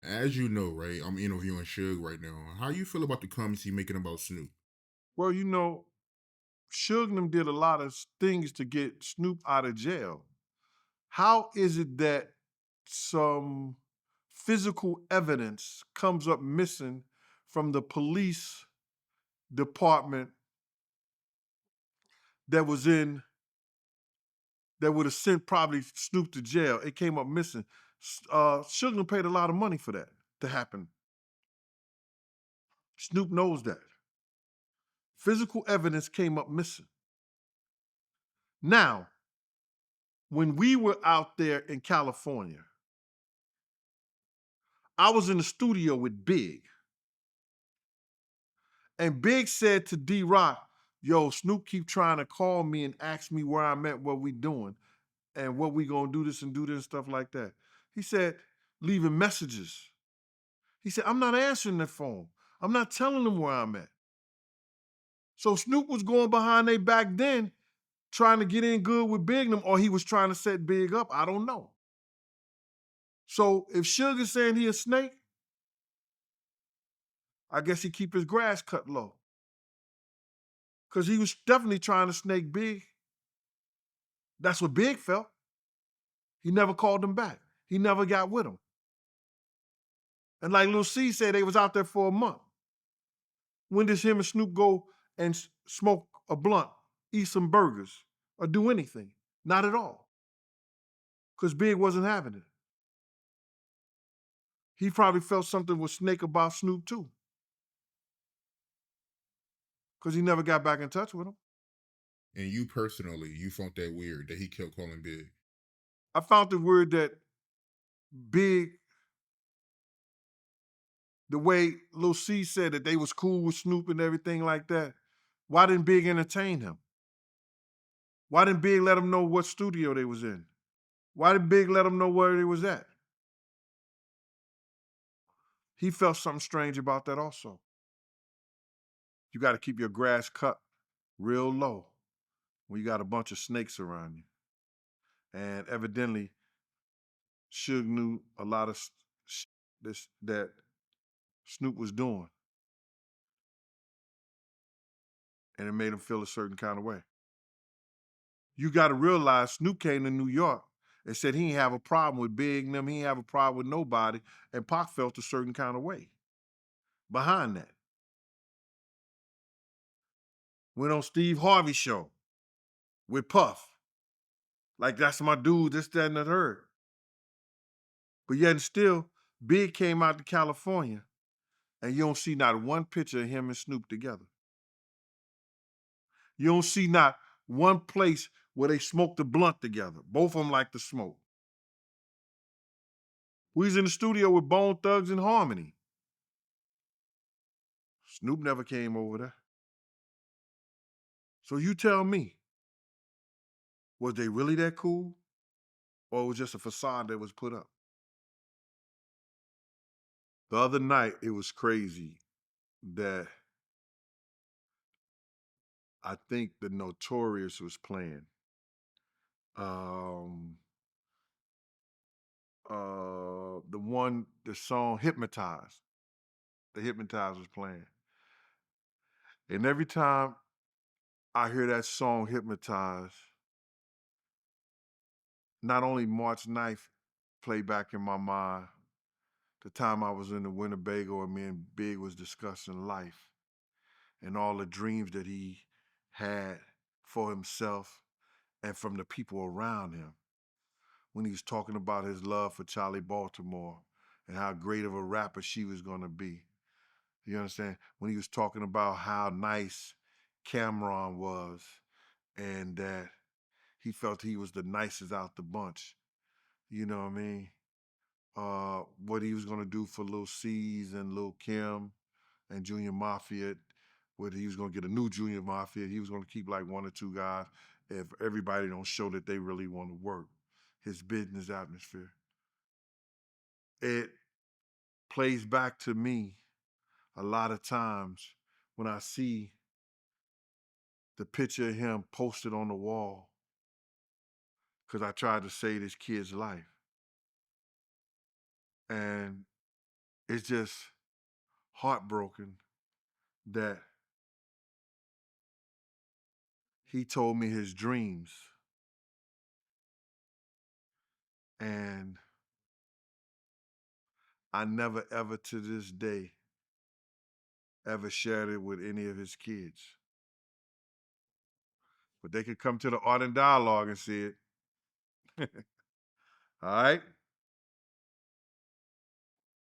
As you know, right, I'm interviewing Suge right now. How you feel about the comments he making about Snoop? Well, Suge and them did a lot of things to get Snoop out of jail. How is it that some physical evidence comes up missing from the police department that was in that would have sent probably Snoop to jail? It came up missing. Suge done paid a lot of money for that to happen. Snoop knows that. Physical evidence came up missing. Now, when we were out there in California, I was in the studio with Big, and Big said to D Rock, "Yo, Snoop keep trying to call me and ask me where I'm at, what we doing, and what we gonna do this and do this stuff like that." He said, leaving messages. He said, "I'm not answering the phone. I'm not telling them where I'm at." So Snoop was going behind their back then, trying to get in good with Big and them, or he was trying to set Big up. I don't know. So if Suge is saying he a snake, I guess he keep his grass cut low. Because he was definitely trying to snake Big. That's what Big felt. He never called him back. He never got with him. And like Lil C said, they was out there for a month. When does him and Snoop go and smoke a blunt, eat some burgers, or do anything? Not at all. Because Big wasn't having it. He probably felt something was snake about Snoop too. Because he never got back in touch with him. And you personally, you found that weird that he kept calling Big. I found it weird that Big, the way Lil C said that they was cool with Snoop and everything like that, why didn't Big entertain him? Why didn't Big let him know what studio they was in? Why did Big let him know where they was at? He felt something strange about that also. You got to keep your grass cut real low when you got a bunch of snakes around you. And evidently, Suge knew a lot of this that Snoop was doing, and it made him feel a certain kind of way. You got to realize Snoop came to New York and said he didn't have a problem with Big and them. He didn't have a problem with nobody. And Pac felt a certain kind of way behind that. Went on Steve Harvey's show with Puff. Like, that's my dude, this, that, and the third. But yet and still, Big came out to California and you don't see not one picture of him and Snoop together. You don't see not one place where they smoked a blunt together. Both of them like to smoke. We was in the studio with Bone Thugs and Harmony. Snoop never came over there. So you tell me, was they really that cool? Or it was just a facade that was put up? The other night, it was crazy that I think the Notorious was playing. Um, the song Hypnotized. The Hypnotized was playing. And every time I hear that song Hypnotized, not only March 9th play back in my mind, the time I was in the Winnebago and me and Big was discussing life and all the dreams that he had for himself and from the people around him. When he was talking about his love for Charlie Baltimore and how great of a rapper she was gonna be. You understand? When he was talking about how nice Cameron was and that he felt he was the nicest out the bunch. You know what I mean? What he was gonna do for Lil C's and Lil Kim and Junior Mafia, whether he was gonna get a new Junior Mafia, he was gonna keep like one or two guys if everybody don't show that they really want to work. His business atmosphere. It plays back to me a lot of times when I see the picture of him posted on the wall because I tried to save this kid's life. And it's just heartbroken that he told me his dreams, and I never ever to this day ever shared it with any of his kids. But they could come to the Art and Dialogue and see it. All right?